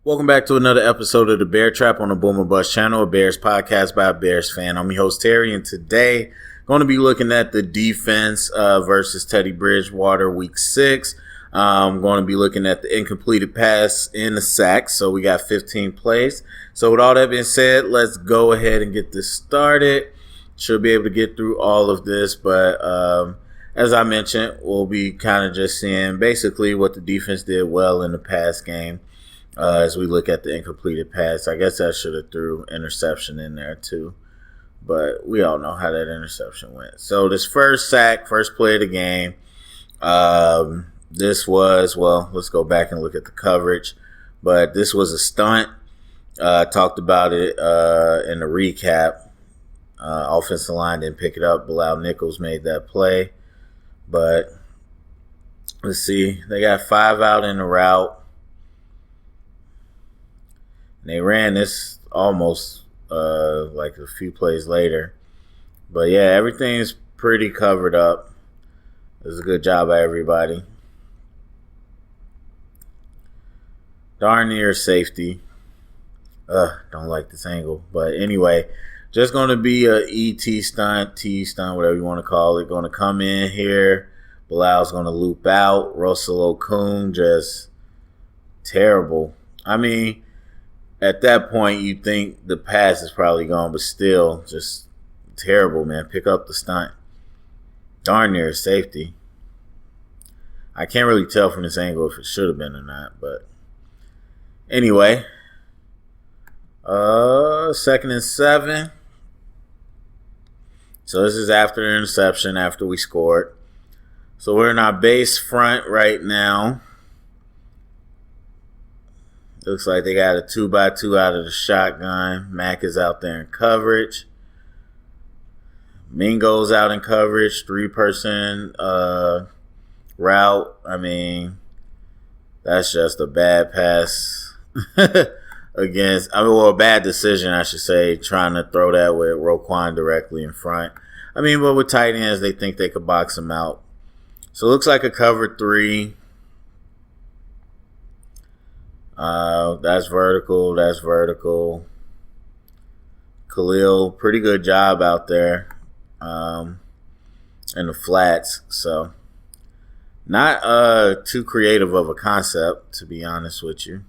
Welcome back to another episode of the Bear Trap on the Boomer Bust channel, a Bears podcast by a Bears fan. I'm your host, Terry, and today going to be looking at the defense versus Teddy Bridgewater week 6. I'm going to be looking at the incompleted pass and the sacks. So we got 15 plays. So with all that being said, let's go ahead and get this started. Should be able to get through all of this, but as I mentioned, we'll be kind of just seeing basically what the defense did well in the pass game. As we look at the incompleted pass, I guess I should have threw interception in there too, but we all know how that interception went. So this first sack, first play of the game, this was, well, let's go back and look at the coverage, but this was a stunt. Talked about it in the recap. Offensive line didn't pick it up. Bilal Nichols made that play, but let's see. They got 5 out in the route. They ran this almost like a few plays later. But, yeah, everything's pretty covered up. It was a good job by everybody. Darn near safety. Don't like this angle. But, anyway, just going to be a ET stunt, T stunt, whatever you want to call it. Going to come in here. Bilal's going to loop out. Russell Okung, just terrible. I mean, at that point, you think the pass is probably gone, but still, just terrible, man. Pick up the stunt. Darn near safety. I can't really tell from this angle if it should have been or not, but anyway. 2nd and 7. So this is after the interception, after we scored. So we're in our base front right now. Looks like they got a 2x2 out of the shotgun. Mack is out there in coverage. Mingo's out in coverage. 3-person route. I mean, that's just a bad pass against. A bad decision, I should say, trying to throw that with Roquan directly in front. I mean, but with tight ends, they think they could box him out. So it looks like a cover 3. That's vertical. That's vertical. Khalil, pretty good job out there in the flats. So not too creative of a concept, to be honest with you.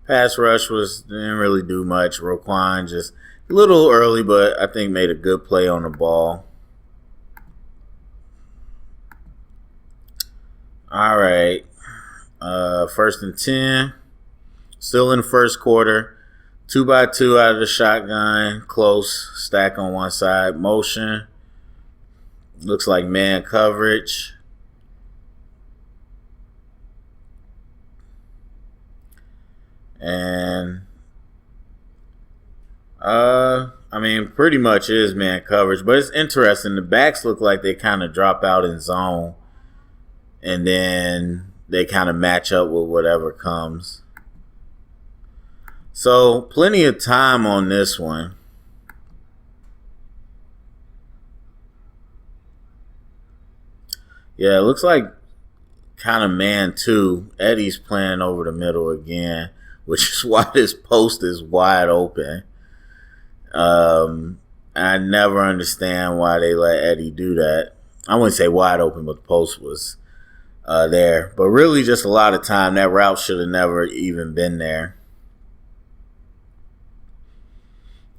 Pass rush didn't really do much. Roquan just a little early, but I think made a good play on the ball. All right. 1st and 10. Still in the first quarter. 2x2 out of the shotgun. Close. Stack on one side. Motion. Looks like man coverage. And I mean, pretty much is man coverage, but it's interesting. The backs look like they kind of drop out in zone, and then they kind of match up with whatever comes. So plenty of time on this one. Yeah, it looks like kind of man 2. Eddie's playing over the middle again, which is why this post is wide open. I never understand why they let Eddie do that. I wouldn't say wide open, but the post was there. But really just a lot of time. That route should have never even been there.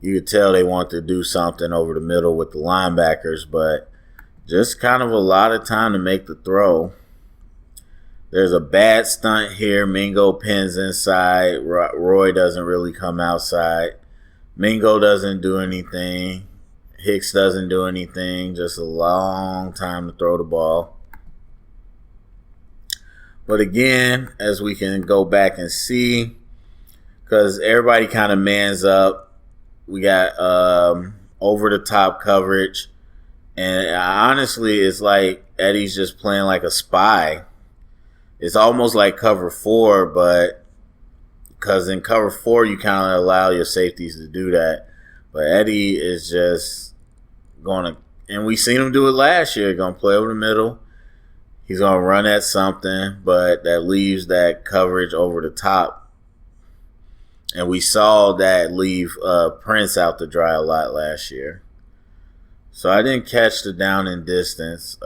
You could tell they want to do something over the middle with the linebackers, but just kind of a lot of time to make the throw. There's a bad stunt here. Mingo pins inside. Roy doesn't really come outside. Mingo doesn't do anything. Hicks doesn't do anything. Just a long time to throw the ball. But again, as we can go back and see, because everybody kind of mans up, we got over-the-top coverage. And honestly, it's like Eddie's just playing like a spy. It's almost like cover 4, but because in cover 4, you kind of allow your safeties to do that. But Eddie is just going to, and we seen him do it last year, going to play over the middle. He's going to run at something, but that leaves that coverage over the top. And we saw that leave Prince out to dry a lot last year. So I didn't catch the down and distance.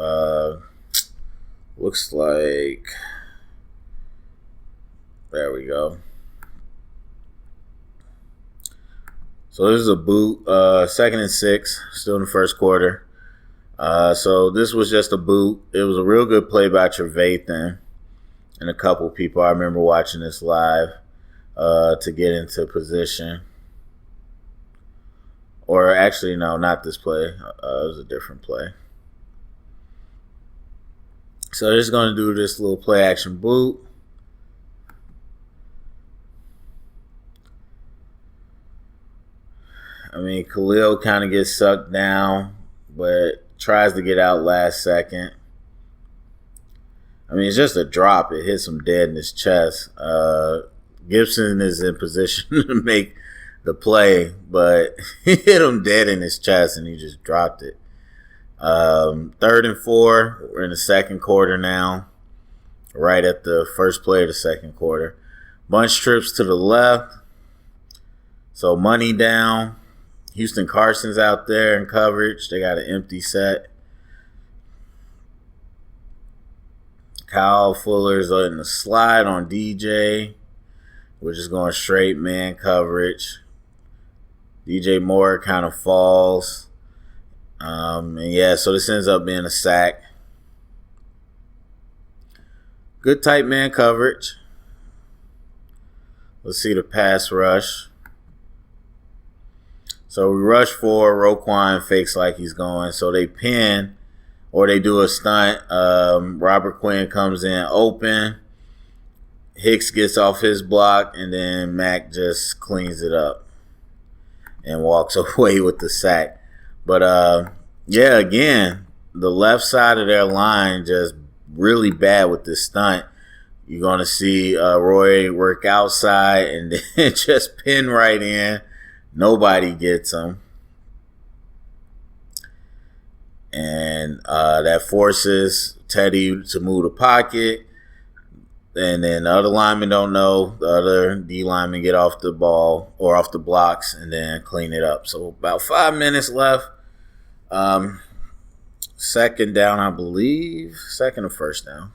Looks like... There we go. So this is a boot. 2nd and 6, still in the first quarter. So this was just a boot. It was a real good play by Trevathan and a couple people. I remember watching this live to get into position. Or actually, no, not this play. It was a different play. So they're just going to do this little play action boot. I mean, Khalil kind of gets sucked down, but tries to get out last second. I mean, it's just a drop. It hits him dead in his chest. Gibson is in position to make the play, but he hit him dead in his chest, and he just dropped it. 3rd and 4. We're in the second quarter now, right at the first play of the second quarter. Bunch trips to the left. So money down. Houston Carson's out there in coverage. They got an empty set. Kyle Fuller's in the slide on DJ. We're just going straight man coverage. DJ Moore kind of falls. And yeah, so this ends up being a sack. Good tight man coverage. Let's see the pass rush. So we rush for Roquan, fakes like he's going. So they pin or they do a stunt. Robert Quinn comes in open. Hicks gets off his block, and then Mack just cleans it up and walks away with the sack. But, yeah, again, the left side of their line just really bad with this stunt. You're going to see Roy work outside and then just pin right in. Nobody gets him. And that forces Teddy to move the pocket. And then the other linemen don't know. The other D linemen get off the ball or off the blocks and then clean it up. So about 5 minutes left. Second down, I believe. Second or first down.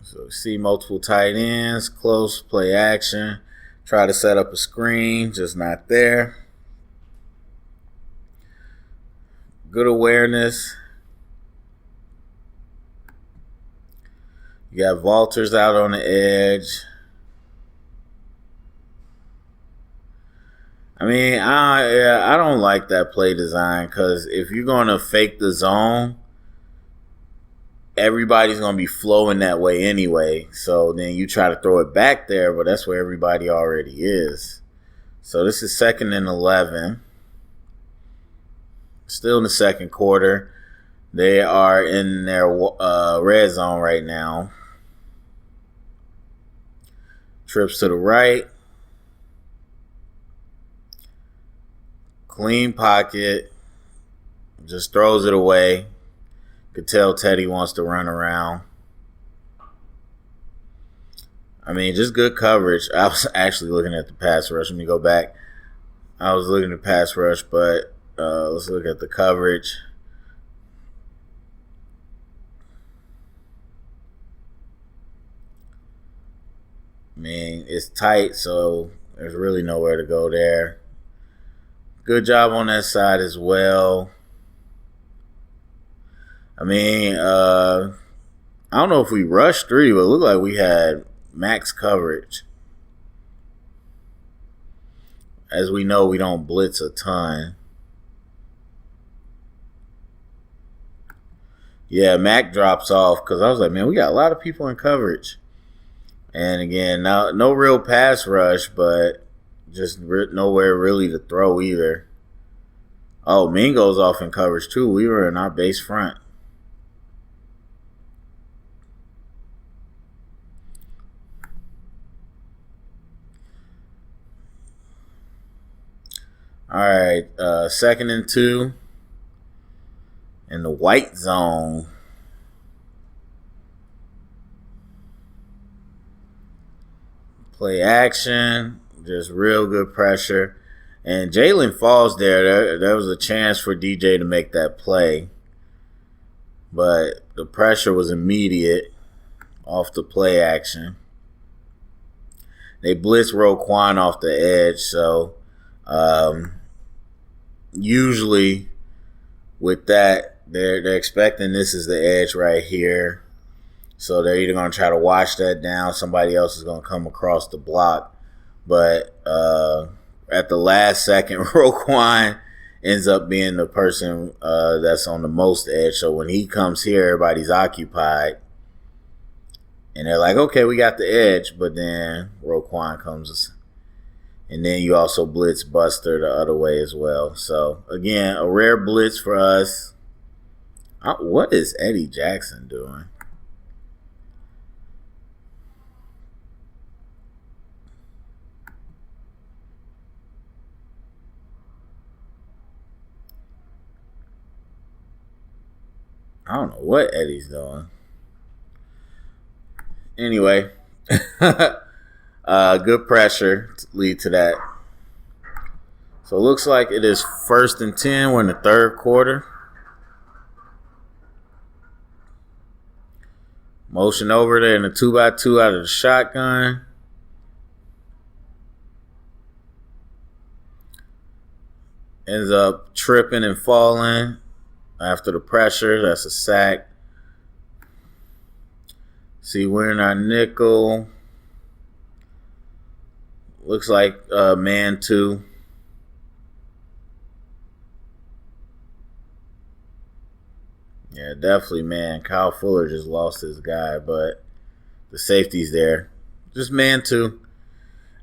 So see multiple tight ends, close play action. Try to set up a screen, just not there. Good awareness. You got Walters out on the edge. I mean, I don't like that play design because if you're going to fake the zone, everybody's going to be flowing that way anyway. So then you try to throw it back there, but that's where everybody already is. So this is 2nd and 11. Still in the second quarter. They are in their red zone right now. Trips to the right. Clean pocket. Just throws it away. Could tell Teddy wants to run around. I mean, just good coverage. I was actually looking at the pass rush. Let me go back. I was looking at the pass rush, but let's look at the coverage. I mean, it's tight, so there's really nowhere to go there. Good job on that side as well. I mean, I don't know if we rushed 3, but it looked like we had max coverage. As we know, we don't blitz a ton. Yeah, Mac drops off because I was like, man, we got a lot of people in coverage. And again, no real pass rush, but just nowhere really to throw either. Oh, Mingo's off in coverage too. We were in our base front. All right, 2nd and 2. in the white zone. Play action, just real good pressure. And Jalen falls there. There was a chance for DJ to make that play. But the pressure was immediate off the play action. They blitz Roquan off the edge. So usually with that, they're expecting this is the edge right here. So they're either going to try to wash that down. Somebody else is going to come across the block. But at the last second, Roquan ends up being the person that's on the most edge. So when he comes here, everybody's occupied. And they're like, okay, we got the edge. But then Roquan comes. And then you also blitz Buster the other way as well. So, again, a rare blitz for us. What is Eddie Jackson doing? I don't know what Eddie's doing. Anyway, good pressure to lead to that. So it looks like it is 1st and 10. We're in the third quarter. Motion over there in a 2x2 out of the shotgun. Ends up tripping and falling after the pressure. That's a sack. See, we're in our nickel. Looks like man 2. Yeah, definitely, man. Kyle Fuller just lost his guy, but the safety's there. Just man 2.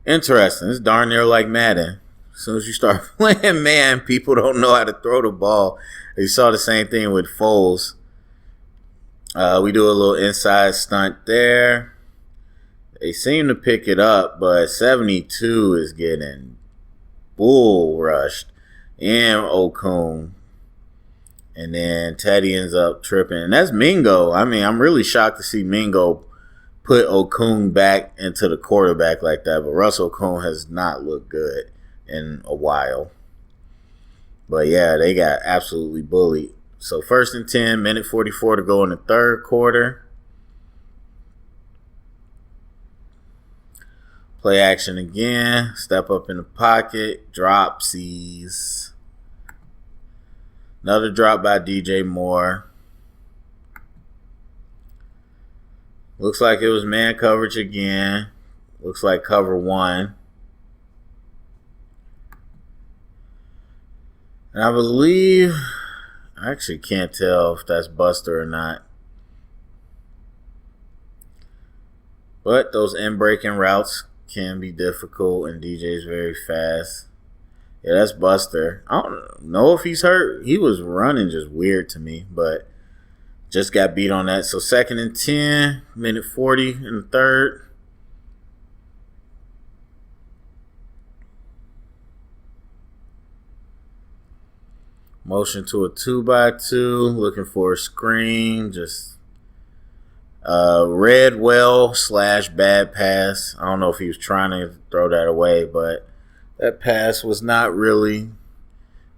Interesting. It's darn near like Madden. As soon as you start playing man, people don't know how to throw the ball. You saw the same thing with Foles. We do a little inside stunt there. They seem to pick it up, but 72 is getting bull rushed. And Okung. And then Teddy ends up tripping. And that's Mingo. I mean, I'm really shocked to see Mingo put Okung back into the quarterback like that. But Russell Okung has not looked good in a while. But, yeah, they got absolutely bullied. So 1st and 10, minute 44 to go in the third quarter. Play action again. Step up in the pocket. Drop sees. Another drop by DJ Moore. Looks like it was man coverage again. Looks like cover 1. And I believe, I actually can't tell if that's Buster or not. But those in-breaking routes can be difficult, and DJ's very fast. Yeah, that's Buster. I don't know if he's hurt. He was running just weird to me, but just got beat on that. So 2nd and 10, minute 40 in the third. Motion to a 2x2, looking for a screen. Just read well / bad pass. I don't know if he was trying to throw that away, but that pass was not really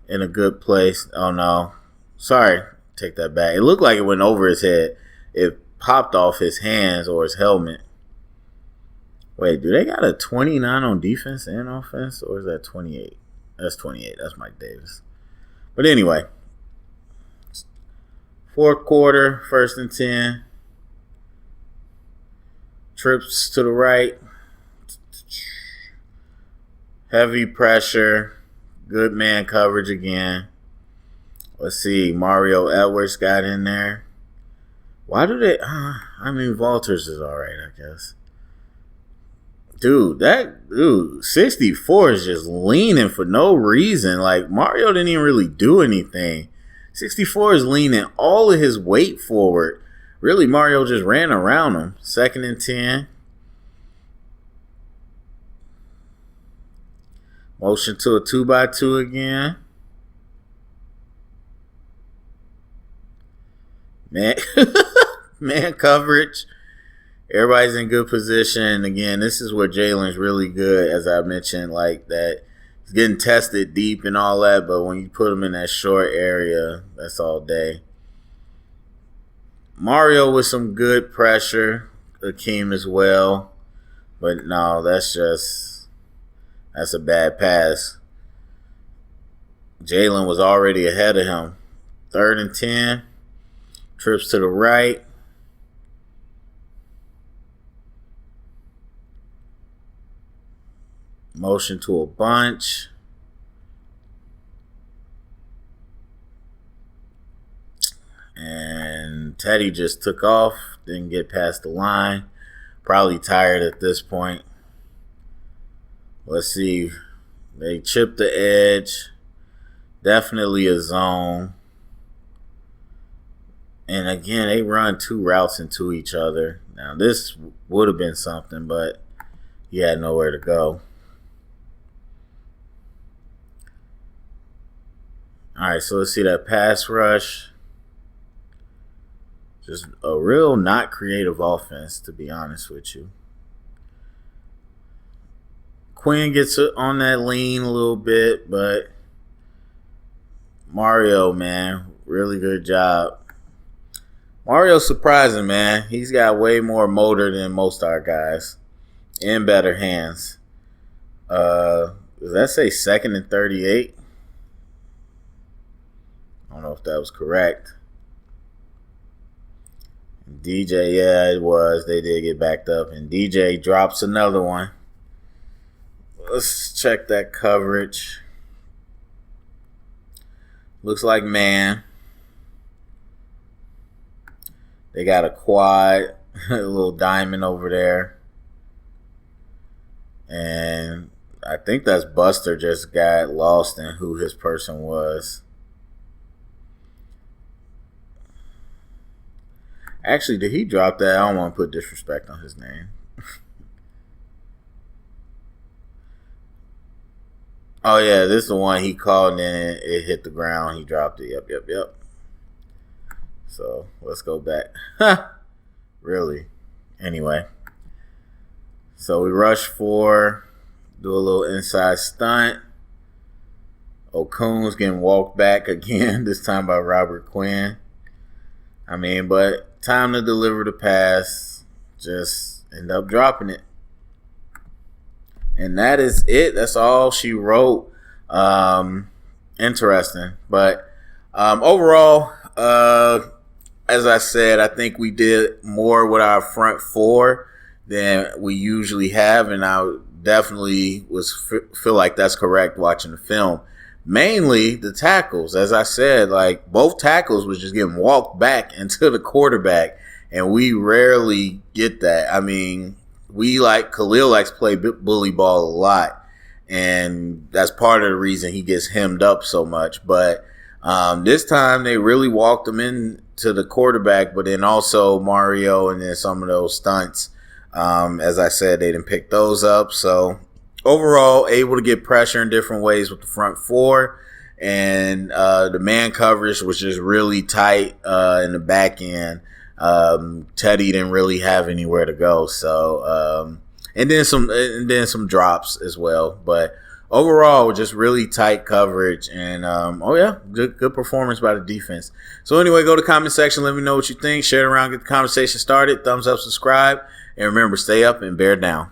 in a good place. Oh, no. Sorry. Take that back. It looked like it went over his head. It popped off his hands or his helmet. Wait, do they got a 29 on defense and offense? Or is that 28? That's 28. That's Mike Davis. But anyway. 4th quarter, 1st and 10. Trips to the right. Heavy pressure. Good man coverage again. Let's see. Mario Edwards got in there. Why do they... Walters is all right, I guess. Dude, 64 is just leaning for no reason. Like, Mario didn't even really do anything. 64 is leaning all of his weight forward. Really, Mario just ran around him. 2nd and 10. Motion to a 2x2 again. Man, man coverage. Everybody's in good position. Again, this is where Jalen's really good, as I mentioned, like that. He's getting tested deep and all that, but when you put him in that short area, that's all day. Mario with some good pressure. Akeem as well. But no, that's a bad pass. Jalen was already ahead of him. 3rd and 10. Trips to the right. Motion to a bunch. And Teddy just took off. Didn't get past the line. Probably tired at this point. Let's see. They chipped the edge. Definitely a zone. And again, they run 2 routes into each other. Now, this would have been something, but he had nowhere to go. All right, so let's see that pass rush. Just a real not creative offense, to be honest with you. Quinn gets on that lean a little bit, but Mario, man, really good job. Mario's surprising, man. He's got way more motor than most of our guys and better hands. Does that say 2nd and 38? I don't know if that was correct. DJ, yeah, it was. They did get backed up. And DJ drops another one. Let's check that coverage. Looks like man. They got a quad, a little diamond over there. And I think that's Buster just got lost in who his person was. Actually, did he drop that? I don't want to put disrespect on his name. Oh, yeah, this is the one he called and then it hit the ground. He dropped it. Yep. So, let's go back. Really? Anyway. So, we rush 4. Do a little inside stunt. Okun's getting walked back again, this time by Robert Quinn. I mean, but time to deliver the pass. Just end up dropping it. And that is it. That's all she wrote. Interesting. But overall, as I said, I think we did more with our front 4 than we usually have. And I definitely feel like that's correct watching the film. Mainly the tackles. As I said, like both tackles was just getting walked back into the quarterback. And we rarely get that. I mean, Khalil likes to play bully ball a lot. And that's part of the reason he gets hemmed up so much. But this time they really walked him into the quarterback. But then also Mario and then some of those stunts. As I said, they didn't pick those up. So overall, able to get pressure in different ways with the front 4. And the man coverage was just really tight in the back end. Teddy didn't really have anywhere to go. So and then some drops as well. But overall, just really tight coverage. And good performance by the defense. So anyway, go to the comment section. Let me know what you think. Share it around. Get the conversation started. Thumbs up, subscribe. And remember, stay up and bear down.